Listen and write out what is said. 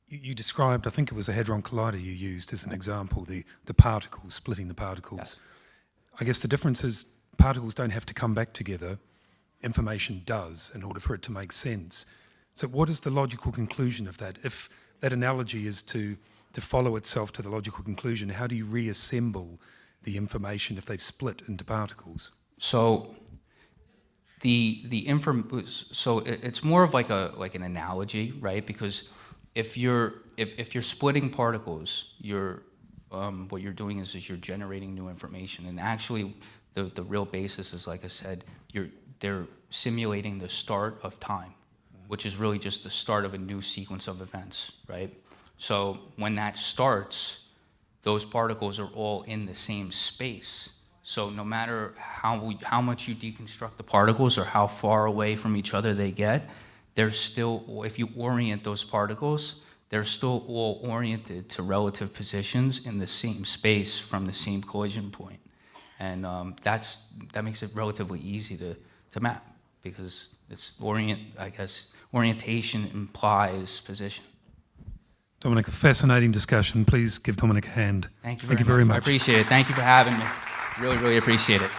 You described, I think it was a hadron collider you used as an example, the particles, splitting the particles. Yes. I guess the difference is particles don't have to come back together, information does in order for it to make sense. So what is the logical conclusion of that? If that analogy is to follow itself to the logical conclusion, how do you reassemble the information if they've split into particles? So it's more of like an analogy, right? Because if you're splitting particles, what you're doing is you're generating new information, and actually the real basis is, like I said, they're simulating the start of time, which is really just the start of a new sequence of events, right? So when that starts, those particles are all in the same space. So no matter how much you deconstruct the particles or how far away from each other they get, they're still, if you orient those particles, they're still all oriented to relative positions in the same space from the same collision point. And that makes it relatively easy to map, because orientation implies position. Dominick, a fascinating discussion. Please give Dominick a hand. Thank you very much. I appreciate it. Thank you for having me. Really, really appreciate it.